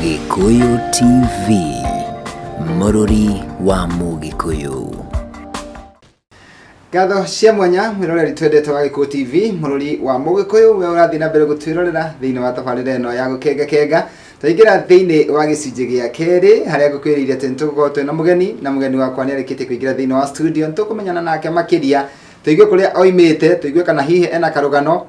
Gikuyu TV, Mũrũri wa Mũgĩkũyũ. Gatho cia mwanya mwiroreri twendete wa Gikuyu TV, Mũrũri wa Mũgĩkũyũ, we ũrathi na mbere gũtwĩrorera thĩinĩ wa tabarĩra ĩno ya gũkenga tũingĩra thĩinĩ wa gĩcunjĩ gĩa kerĩ harĩa ngũkwĩrĩire atĩ nĩtũgũkorwo twĩna mũgeni wakwa nĩarĩkĩtie kũingĩra thĩinĩ wa studio, nĩtũkũmenyana nake makĩria, tũigue kũrĩa oimĩte, tũigue kana hihi ena karũgano,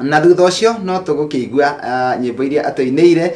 na thutha ũcio no tũgũkĩigua nyĩmbo iria atũinĩire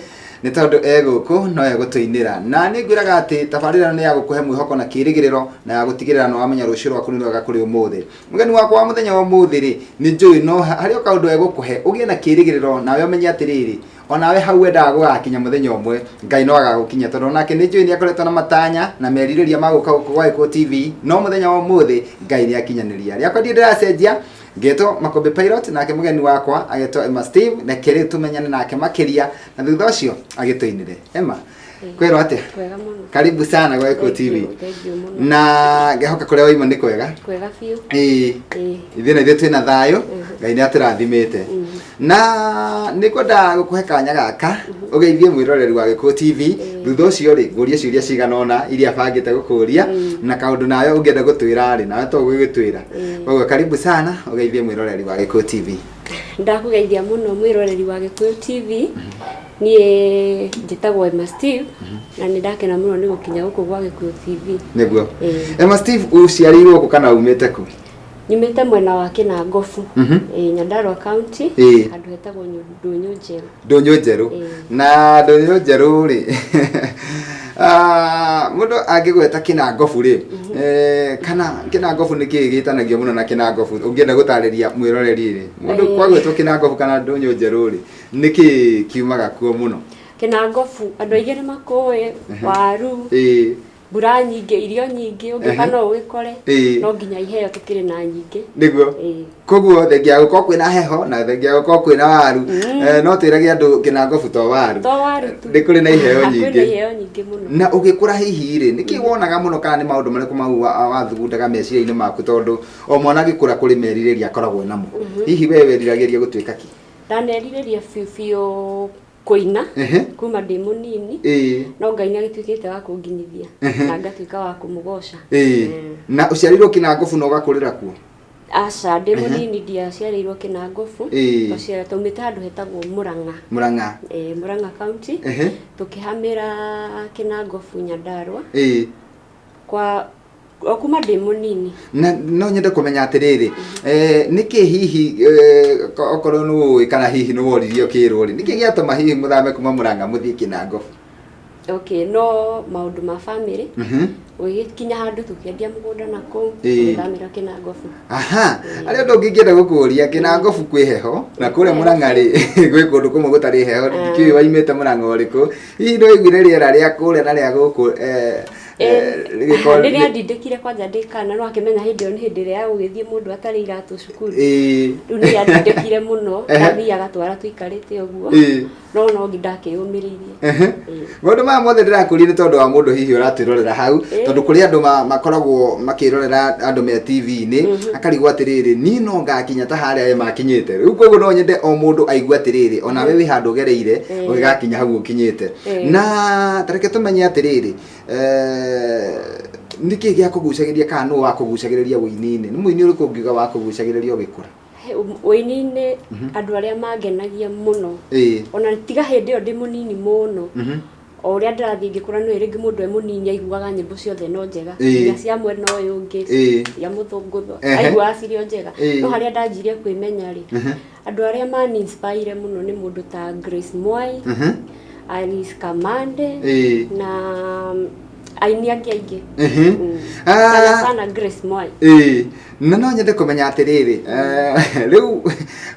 nĩ tondũ egũkũ no egũtũinĩra, na nĩngwĩraga atĩ tabarĩra nĩ ya gũkũhe mwĩhoko na kĩĩrĩgĩrĩro na ya gũtigĩrĩra nĩ wamenya rũciũ rwaku nĩ rwega kũrĩ ũmũthĩ. Mũgeni wakwa wa mũthenya wa ũmũthĩ rĩ, nĩ njũĩ no harĩ o kaũndũ egũkũhe ũgĩe na kĩĩrĩgĩrĩro nawe ũmenye atĩrĩrĩ, onawe hau wendaga gũgakinya mũthenya ũmwe Ngai no agagũkinyia, tondũ nake nĩ njũĩ nĩ akoretwo na matanya na merirĩria ma gũka gũkũ gwa Gikuyu TV, no mũthenya wa ũmũthĩ Ngai nĩ akinyanĩria. Rĩakwa ndirĩ ndĩracenjia, ngetwo Makombe Pilot, nake mũgeni wakwa agetwo Emma Steve, na kĩrĩ tũmenyane nake makĩria na thutha ũcio agĩtũinĩre. Emma, kwĩrwo atĩa? Kwega mũno. Karibu sana kwa Gikuyu TV. Na ngehoka kũrĩa waima nĩ kwega? Kwega biũ. Ithuĩ na ithuĩ twĩna thayũ, Ngai nĩ atũrathimĩte. Na nĩkwenda gũkũhe kanya gaka ũgeithie mwĩroreri wa Gikuyu TV, thutha ũcio rĩ ngũrie ciũria cigana ũna iria bangĩte gũkũria, na kaũndũ nawe ũngĩenda gũtwĩra rĩ nawe to gũgĩtwĩra. Koguo karibu sana ũgeithie mwĩroreri wa Gikuyu TV. Ndakũgeithia mũno mwĩroreri wa Gikuyu TV. Niĩ njĩtagwo Emma Steve, na nĩ ndakena mũno nĩ gũkinya gũkũ gwa Gikuyu TV. Nĩguo. Emma Steve, ũciarĩirwo kũ kana umĩte kũ? Nyumĩte mwena wa Kinangofu, Nyandarua County, handũ hetagwo Ndũnyũ Njerũ. Ndũnyũ Njerũ. Na Ndũnyũ Njerũ rĩ, mũndũ angĩgweta Kinangofu rĩ, kana Kinangofu nĩ kĩĩ gĩtanagio mũno na Kinangofu ũngĩenda gũtarĩria mwĩroreri rĩ, mũndũ kwagwetwo Kinangofu kana Ndũnyũ Njerũ rĩ, nĩ kĩĩ kiumaga kuo mũno? Kinangofu andũ aingĩ nĩ makũĩ waru, mbura nyingĩ, irio nyingĩ, ũngĩka no ũgĩkore, no nginya iheo tũkĩrĩ na nyingĩ. Nĩguo. Koguo thengia gũkorwo kwĩna heho na thengia gũkorwo kwĩna waru, no twĩrage andũ Kinangofu to waru. To waru tu. Nĩ kũrĩ na iheo nyingĩ. Kwĩna iheo nyingĩ mũno. Na ũgĩkũra hihi rĩ, nĩkĩ wonaga mũno kana nĩ maũndũ marĩkũ mau wathugundaga meciria-inĩ maku, tondũ o mwana agĩkũra kũrĩ merirĩria akoragwo namo. Hihi we weriragĩria gũtuĩka kĩ? Ndanerirĩria biũ kũina kuma ndĩ mũnini, no Ngai nĩ agĩtuĩkĩte wa kũnginyithia na ngatuĩka wa kũmũgoca. Na ũciarĩirwo Kinangofu na ũgakũrĩra kuo? Aca, ndĩ mũnini ndiaciarĩirwo Kinangofu, twaumĩte handũ hetagwo Mũrang'a. Mũrang'a. Mũrang'a County, tũkĩhamĩra Kinangofu Nyandarua kwa o kuma ndĩ mũnini. Na no nyende kũmenya atĩrĩrĩ, nĩkĩ hihi okorwo nĩ ũĩ kana hihi nĩ woririo kĩrwo rĩ, nĩkĩ gĩatũma hihi mũthame kuma Mũrang'a mũthiĩ Kinangofu? Okay, no maũndũ ma family, ũgĩkinya handũ tũkĩendia mũgũnda na kũu, tũgĩthamĩra Kinangofu. Aha, arĩa ũndũ ũngĩngĩenda gũkũria Kinangofu kwĩ heho, na kũrĩa Mũrang'a rĩ gwĩ kũndũ kũmwe gũtarĩ heho, ndikĩũĩ waimĩte Mũrang'a ũrĩkũ. Hihi nĩ waiguire rĩera rĩa kũrĩa na rĩa gũkũ rĩrĩa ndindĩkire kwanja ndĩ kana no akĩmenya hĩndĩ ĩyo nĩ hĩndĩ ĩrĩa ya gũgĩthiĩ mũndũ atarĩ iratũ cukuru. Rĩu nĩ ndindĩkire mũno, athiaga twara tũikarĩte ũguo, no ndakĩyũmĩrĩirie. Maũndũ maya mothe ndĩrakũria nĩ tondũ wa mũndũ hihi ũratwĩrorera hau, tondũ kũrĩ andũ makoragwo makĩrorera andũ me TV-inĩ, akarigwo atĩrĩrĩ, niĩ no ngakinya ta harĩa makinyĩte. Rĩu koguo no nyende o mũndũ aigua atĩrĩrĩ, onawe wĩ handũ ũgereire ũgĩgakinya hau ũkinyĩte. Na tareke tũmenye atĩrĩrĩ, nĩkĩ gĩa kũgucagĩria kana nũ wa kũgucagĩrĩria ũini-inĩ? Nĩ mũini ũrĩkũ ũngiuga wa kũgucagĩrĩria ũgĩkũra? Ũini-inĩ andũ arĩa mangenagia mũno, ona tiga hĩndĩ ĩyo ndĩ mũnini mũno, o ũrĩa ndĩrathiĩ ngĩkũra no rĩngĩ mũndũ e mũnini aiguaga nyĩmbo ciothe no njega, nginya cia mwena ũyũ ũngĩ, cia mũthũngũtho, aiguaga cirĩ o njega. No harĩa ndanjirie kwĩmenya rĩ, andũ arĩa mani inspire mũno nĩ mũndũ ta Grace Mwai, Alice Kamande, na aini angĩ aingĩ. Sana Grace Mwai. Na no nyende kũmenya atĩrĩrĩ, rĩu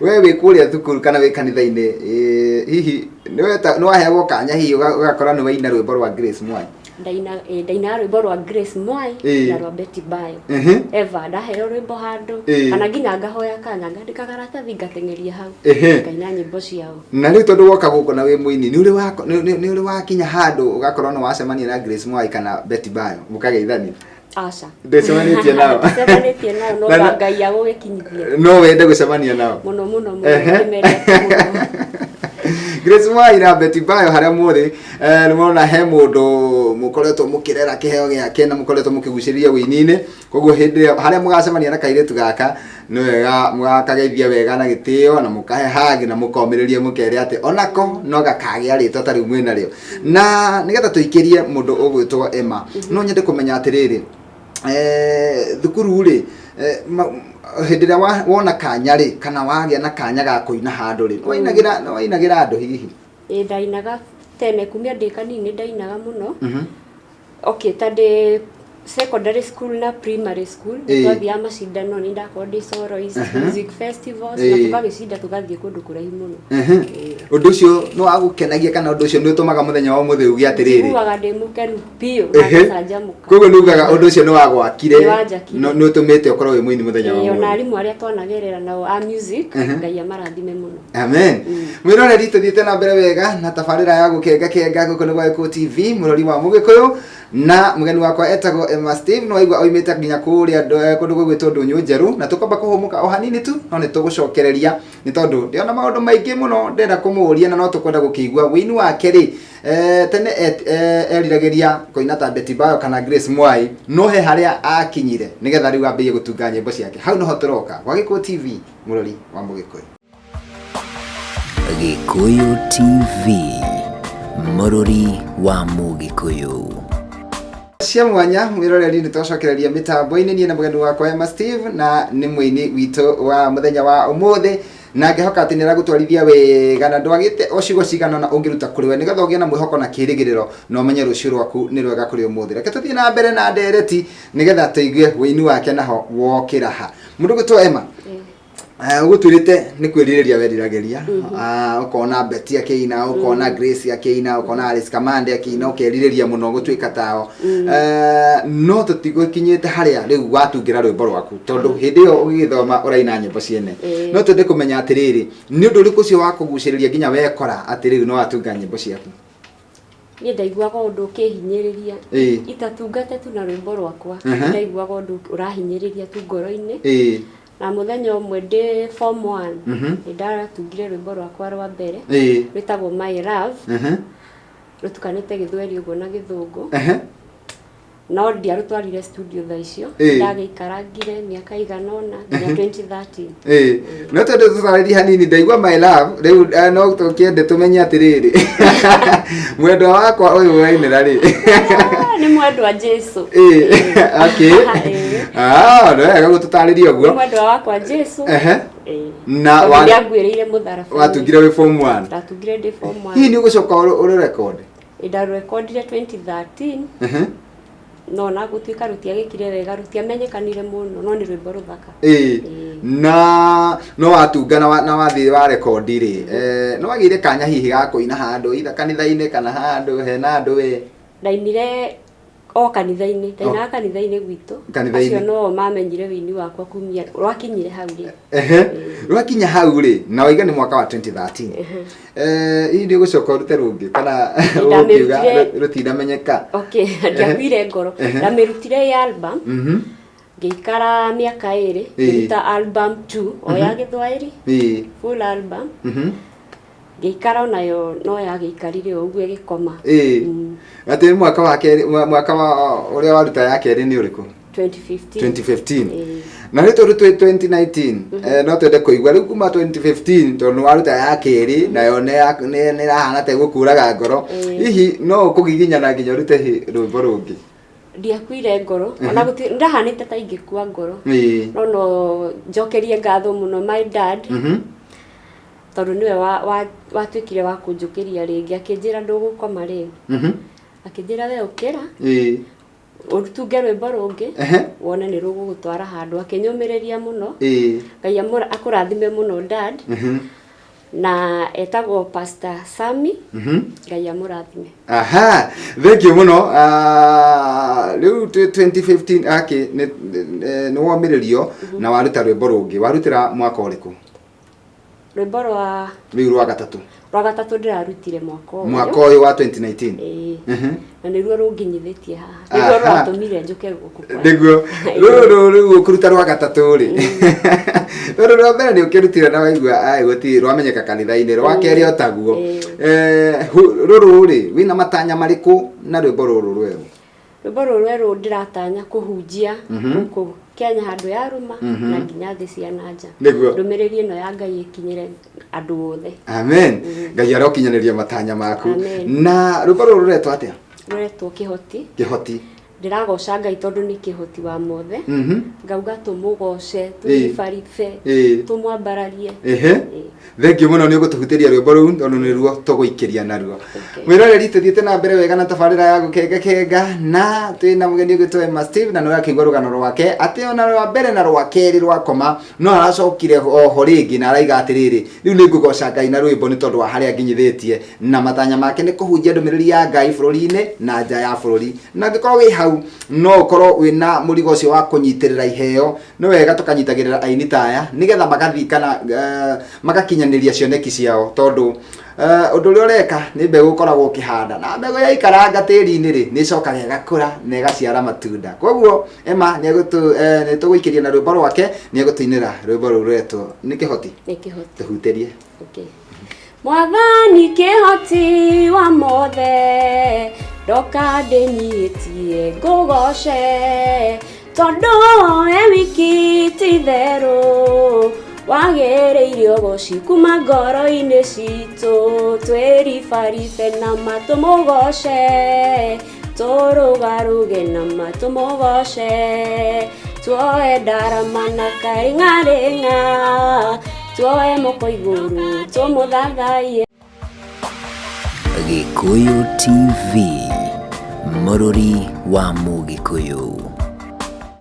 we wĩ kũrĩa thukuru kana wĩ kanitha-inĩ, hihi nĩ waheagwo kanya hihi ũgakora nĩ waina rwĩmbo rwa Grace Mwai? Ndaina rwĩmbo rwa Grace Mwai na rwa Betty Bayo. Eva ndaheo rwĩmbo handũ, kana nginya ngahoya kanya ngandĩka karatathi ngateng'eria hau, ngaina nyĩmbo ciao. Na rĩu tondũ woka gũkũ na wĩ mũini, nĩ ũrĩ wakinya handũ ũgakorwo nĩ wacemania na Grace Mwai kana Betty Bayo mũkageithania? Aca. Ndecemanĩtie nao. Ndecemanĩtie nao, no Ngai agũgĩkinyithia. No wende gũcemania nao? Mũno mũno mũno. Grace Mwai na Betty Bayo haria muthi nimona he mundu mukoretwo mukirera kiheo giake na mukoretwo mukiguciria wini-ini koguo hindi haria mugacemania na kairetu gaka ni wega mugakageithia wega na gitio na mukahe hagi na mukomiririe mukere ati onako no gakagia ritwa tari mwina rio na nigetha tuikirie mundu ugwitwo Emma no nyende kumenya atiriri thukuru ri hindi ria wona kanya ri kana wagia na kanya ga kuina handu ri wainagira andu hihi ndainaga tene kumia ndi kanini ndainaga muno okay tande secondary school na primary school twathia macindano ni ndakorwo ndi Sorois music festivals na tugagicinda tugathie kundu kuraihu muno undu ucio no agukenagia kana undu ucio ni utumaga muthenya wa muthi ugi atiriri ugaga ndi mukenu pio ngacanjamuka koguo nugaga undu ucio ni wagwakire ni utumite ukorwo wi muini muthenya wa muthi na arimu aria twanagerera nao a music ngai amarathime muno amen mwiroreri tuthiite na mbere wega na tabarira ya gukenga guko ni gwa Eko TV murori wa Mugikuyu na mugeni wakwa etagwo Emma Steve no waigua oimite nginya kuria kundu gwitwo Ndunyu Njeru na tukomba kuhumuka o hanini tu no ni tugucokereria ni tondu ndiona maundu maingi muno ndenda kumuria na no tukwenda gukigua wini wake ri tene erirageria koina ta Betty Bayo kana Grace Mwai no he haria akinyire nigetha riu ambiye gutunga nyimbo ciake hau no hoturoka gwa Eko TV murori wa Mugikuyu Gikuyu TV murori wa Mugikuyu cia mwanya mwiroreri ni twacokereria mitambo-ini nie na mugeni wakwa Emma Steve na ni muini witu wa muthenya wa umuthi na ngehoka ati nira gutwarithia wega na ndwagite ocigo cigana na ungiruta kuri we nigetha ugie na mwihoko na kirigiriro no menye rucio rwaku ni rwega kuri umuthi reke tuthie na mbere na ndereti nigetha tuigue wini wake naho wokira ha mundu gwitwo Emma ugutwirite ni kwiririria werirageria ukona Betty akeina ukona Grace akeina ukona Alice Kamande akeina ukeririria muno gutwika tao no tutigwikinyite haria riu watungira rwimbo rwaku tondu hindi yo ugithoma uraina nyimbo ciene no twende kumenya atiriri ni undu uriku cio wakuguciriria nginya wekora atiriu no watunga nyimbo ciaku ni ndaiguaga undu ukihinyiriria itatungate tu na rwimbo rwakwa ndaiguaga undu urahinyiriria tu ngoro-ini na muthenya umwe ndi form 1 ndaratungire rwimbo rwakwa rwa mbere rwitagwo My Love rutukanite githweri uguo na githungu no ndiarutwarire studio tha icio ndagĩikarangire miaka iganona nginya 2013 no tondu tutarĩri hanini ndaigua My Love riu no tukiende tumenye atiriri mwendwa wakwa uyu wainira ri ni mwendwa Jesu okay no wega gututariria uguo mwendwa wakwa Jesu na wangwĩrĩire mũtharabu watungire wi form 1 ndatungire ndi form 1 hihi ni ugucoka uri record ndarekondire 2013 no na gutuika rutiagikire wega rutiamenyekanire muno no ni rwimbo ruthaka na no watungana na wathi wa record ri no wagire kanya hihi ga kuina handu itha kanitha-ini kana handu hena andu we ndainire o kanitha-ini ndaina kanitha-ini gwitu acio no mamenyire wini wakwa kumia rwakinyire hau ri rwakinya hau ri na waiga ni mwaka wa 2013 hii ndio gucoka rute rungi kana ukiuga rutindamenyeka okay ndiakwire ngoro ndamirutire ya album ngeikara miaka 2 ngĩruta album 2 o ya gĩthwaĩri full album ngeikara onayo no yagĩikarire ũguo ĩgĩkoma ati mwaka wa ũrĩa waruta ya kerĩ ni ũrĩkũ 2015 na rĩtũ 2019 no twende kũigua rĩu kuma 2015 tondũ waruta ya kerĩ nayo nĩ rahana ta gũkuraga ngoro hihi no ũkũgiginyana nginya ũrute rwĩmbo rũngĩ ndiakwire ngoro ona ndahanĩte ta ingĩkua ngoro no njokerie ngatho mũno my dad tondu niwe watwikire wa kunjukiria ringi akinjira ndugukoma ri akinjira we ukira urutunge rwimbo rungi wone ni rugugutwara handu akinyumiriria muno ngai akurathime muno dad na etagwo Pastor Sami ngai amurathime thank you muno riu 2015 ni wamiririo na waruta rwimbo rungi warutira mwaka uriku rwimbo rwa gatatu ndirarutire mwaka uyu wa 2019 na niruo runginyithitie haha niruo rwatumire njuke guku kwa niguo ruru kuruta rwa gatatu ri ruru rwa mbere ni ukirutira na waigua ai guti rwamenyeka kanitha-ini rwa keri otaguo ruru ri wina matanya mariku na rwimbo ruru rweru rwimbo ruru ndiratanya kuhunjia guku Kenya handu ya ruma na nginya thĩ cia nanja ndumiriri ino ya Ngai ikinyire andu othe amen Ngai arokinyaniria matanya maku na rwimbo ruru ruretwo atia ruretwo kihoti ndiragoca Ngai tondu ni kihoti wa mothe ngauga tumugoce tumubaribe tumwambararie thengiũ mũno nĩ ũgũtũhutĩria rwĩmbo rũu tondũ nĩruo tũgũikĩria naruo mwĩroreri tũthiĩte na mbere wega na tabarĩra ya gũkengakenga na twĩna mũgeni ũgwĩtwo Emma Steve na nĩũrakĩigua rũgano rwake atĩ ona rwa mbere na rwa kerĩ rwakoma no aracokire oho rĩngĩ na araiga atĩrĩrĩ rĩu nĩ ngũgoca Ngai na rwĩmbo nĩ tondũ wa harĩa nginyithĩtie na matanya make nĩ kũhunjia ndũmĩrĩri ya Ngai bũrũri-inĩ na nja ya bũrũri na angĩkorwo wĩ hau no ũkorwo wĩna mũrigo ũcio wa kũnyitĩrĩra iheo nĩ wega tũkanyitagĩrĩra aini taya nĩgetha magathikana magakinyanĩria cioneki ciao tondu undu uri ureka ni mbegu ukoragwo ukihanda na mbegu ya ikaranga tĩri-inĩ ri ni cokaga igakũra na igaciara matunda koguo Emma ni tũgũikĩria na rwĩmbo rwake ni egũtũinĩra rwĩmbo rũu rwetwo nĩ kĩhoti tũhutĩrie Mwathani kĩhoti wa mothe ndoka ndĩnyihĩtie ngũgoce tondu we wiki ti therũ wagĩrĩire ũgoci kuma ngoro-inĩ citũ twĩribaribe na matũmũgoce tũrũgarũge na matũmũgoce tuoe ndarama na karing'aring'a tuoe moko igũrũ tũmũthathaie Gikuyu TV mũrũri wa Mũgĩkũyũ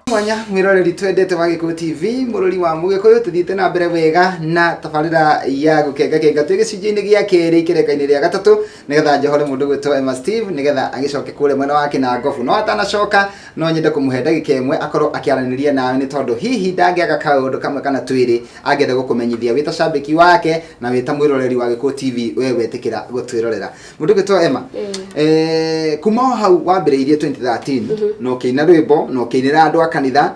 mwanya mwiroreri twendete wa Gikuyu TV mũrũri wa Mũgĩkũyũ tuthiĩte na mbere wega na tabarĩra ya gũkengakenga twĩ gĩcunjĩ-inĩ gĩa kerĩ kĩreka-inĩ rĩa gatatũ nĩgetha njohore mũndũ gwĩtwo Emma Steve nĩgetha agĩcoke kũrĩa mwena wake na ngobu no atanacoka no nyende kũmũhe ndagĩka ĩmwe akorwo akĩaranĩria nawe nĩ tondũ hihi ndangĩaga kaũndũ kamwe kana twĩrĩ angĩenda gũkũmenyithia wĩ ta shabiki wake na wĩ ta mwĩroreri wa Gikuyu TV we wetĩkĩra gũtwĩrorera mũndũ gwĩtwo Emma kuma hau wambĩrĩirie 2013 no kĩina rwĩmbo no kĩinĩra andũ a kanitha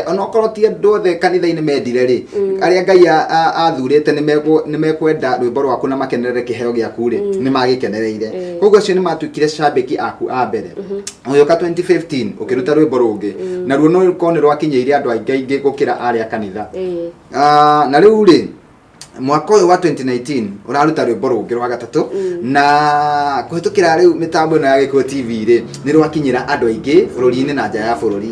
ona okorwo ti andũ othe kanitha-inĩ mendire rĩ arĩa Ngai athurĩte nĩ mekwenda rwĩmbo rwaku na makenerere kĩheo gĩaku rĩ nĩ magĩkenereire koguo acio nĩ matuĩkire shabiki aku a mbere ũgĩũka 2015 ũkĩruta rwĩmbo rũngĩ na ruo no rũkorwo nĩ rwakinyĩire andũ aingĩ gũkĩra arĩa kanitha na rĩu rĩ mwaka ũyũ wa 2019 ũraruta rwĩmbo rũngĩ rwa gatatũ na kũhĩtũkĩra rĩu mĩtambo ĩno ya Gikuyu TV rĩ nĩ rwakinyĩra andũ aingĩ bũrũri-inĩ na nja ya bũrũri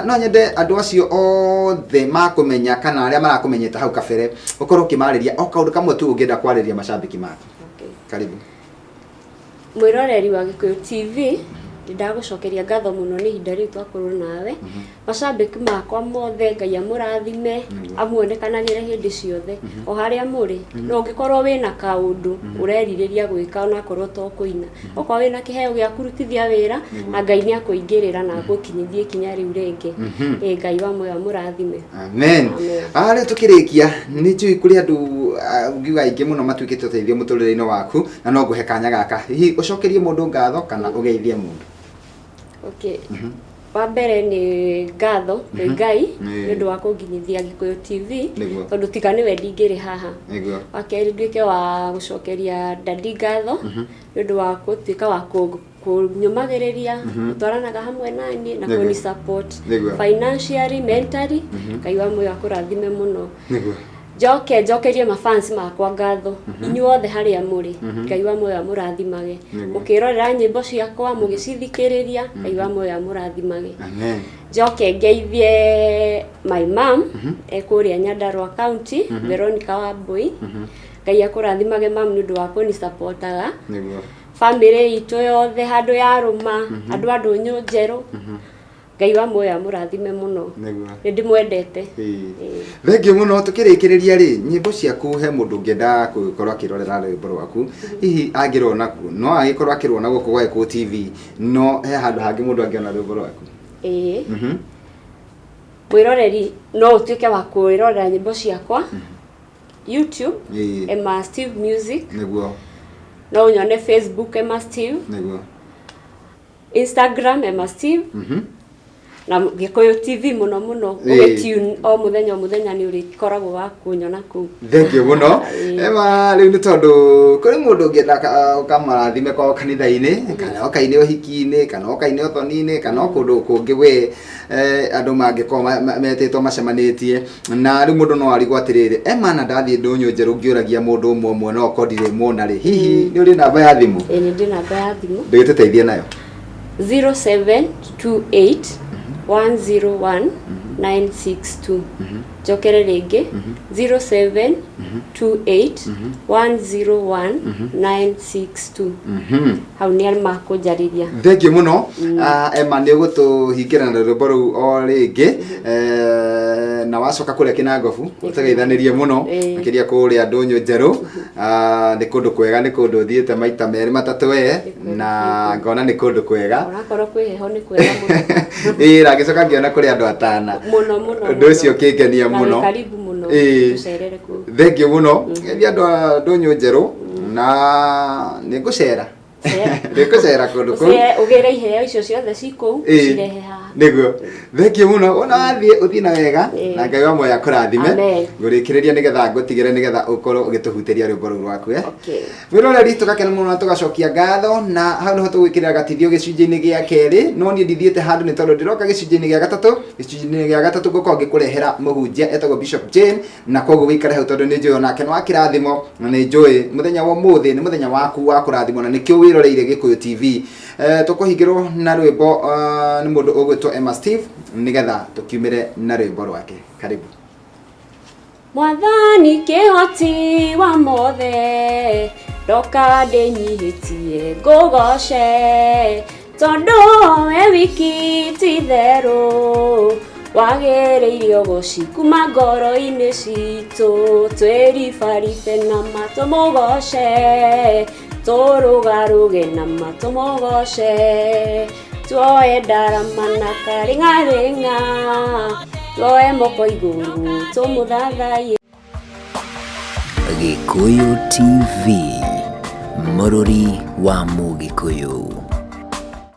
no nyende andũ acio othe makũmenya kana arĩa marakũmenyete hau kabere ũkorwo ũkĩmarĩria o kaũndũ kamwe tu ũngĩenda kwarĩria mashabiki maku karibu mwĩroreri wa Gikuyu TV ndagũcokeria ngatho mũno nĩ ihinda rĩu twakorwo nawe macambĩki makwa mothe Ngai amũrathime amuonekanagĩre hĩndĩ ciothe o harĩa mũrĩ no ũngĩkorwo wĩna kaũndũ ũrerirĩria gwĩka ona korwo to kũina okorwo wĩna kĩheo gĩa kũrutithia wĩra na Ngai nĩ akũingĩrĩra na agũkinyithie ikinya rĩu rĩngĩ Ngai wa moyo amũrathime amen rĩu tũkĩrĩkia nĩ njũĩ kũrĩ andũ ngiuga aingĩ mũno matuĩkĩte ũteithio mũtũrĩre-inĩ waku na no ngũhe kanya gaka hihi ũcokerie mũndũ ngatho kana ũgeithie mũndũ wa mbere nĩ ngatho nĩ Ngai nĩ ũndũ wa kũnginyithia Gikuyu TV tondũ tiga nĩwe ndingĩrĩ haha wa kerĩ nduĩke wa gũcokeria ndadi ngatho nĩ ũndũ wa gũtuĩka wa kũnyũmagĩrĩria gũtwaranaga hamwe nani na kũni support financially mentally Ngai wa moyo akũrathime mũno njokerie mafans makwa ngatho inyuothe harĩa mũrĩ Ngai wa moyo amũrathimage mũkĩrorera nyĩmbo ciakwa mũgĩcithikĩrĩria Ngai wa moyo amũrathimage njoke ngeithie my mom ekũrĩa Nyandarua County Veronica Wambui Ngai akũrathimage mam nĩ ũndũ wa kũni supportaga family itũ yothe handũ ya rũma andũ njerũ Ngai wa moyo amũrathime mũno nĩ ndĩmwendete thengiũ mũno tũkĩrĩkĩrĩria rĩ nyĩmbo ciaku he mũndũ ũngĩenda gũkorwo akĩrorera rwĩmbo rwaku hihi angĩrona kuo no agĩkorwo akĩrona gũkũ gwa Gikuyu TV no he handũ hangĩ mũndũ angĩona rwĩmbo rwaku mwĩroreri no ũtuĩke wa kwĩrorera nyĩmbo ciakwa YouTube Emma Steve Music niguo no nyone Facebook Emma Steve niguo Instagram Emma Steve na Gikuyu TV muno ugetune o muthenya ni urikoragwo wa kunyona ku. Thank you muno Emma riu ni tondu kuri mundu ungienda ukamarathime kwa kanitha-ini kana okaine uhiki-ini kana okaine uthoni-ini kana kundu kungi we andu mangikorwo metitwo macemanitie na riu mundu no arigwo atiriri Emma na ndathie ndunyu njeru ngiuragia mundu umwe no kodire mona ri hihi ni uri namba ya thimu ni ndi namba ya thimu ndiguteithie nayo 0728 101 962 jokere rege 0728 101 962 hau ni alma ko jariria. Thank you muno Emma ni gutuhingira na rwimbo ru o ringi na wacoka kuria Kinangofu utageithanirie muno makiria kuria ndunyu njeru ni kundu kwega ni kundu thiete maita meri matatu na ngona ni kundu kwega orakorwo kwiheho ni kwega muno ragicoka ngiona kuri andu atana muno ndu ucio kingenia muno karibu muno tucerere ku. Thank you muno ngi andu ndunyu njeru na ni ngucera ndikucera kundu ku ugire iheo icio ciothe ciku cirehe haha niguo. Thank you muno ona wathie uthi na wega na Ngai wa moya kurathime ngurikiriria nigetha ngutigire nigetha ukorwo ugituhutiria rwimbo ru rwaku wiroreri tukakena muno tugacokia ngatho na hau niho tugwikirira gatithio gicunjĩ-inĩ gĩa kerĩ no niĩ ndithiĩte handũ nĩ tondũ ndiroka gĩcunjĩ-inĩ gĩa gatatũ. Gĩcunjĩ-inĩ gĩa gatatũ ngũkorwo ngĩkũrehera mũhunjia etagwo Bishop Jane na koguo wĩikare hau tondũ nĩ njũĩ onake nĩ wa kĩrathimo na nĩ njũĩ mũthenya wa ũmũthĩ nĩ mũthenya waku wa kũrathimwo na nĩkĩo wĩroreire Gikuyu TV. Tukuhingirwo na rwimbo nĩ mũndũ ũgwĩtwo Emma Steve nigetha tukiumire na rwimbo rwake. Karibu. Mwathani kĩhoti wa mothe ndoka ndĩnyihĩtie ngũgoce tondũ we wiki ti therũ wagĩrĩirio gũcikuma ngoro-inĩ citũ twĩribaribe na matũ mũgoce tũrũgarũge na matũ mũgoce tuoe ndarama na karing'aring'a tuoe moko igũrũ tũmũthathaie. Gikuyu TV, mũrũri wa Mũgikuyu.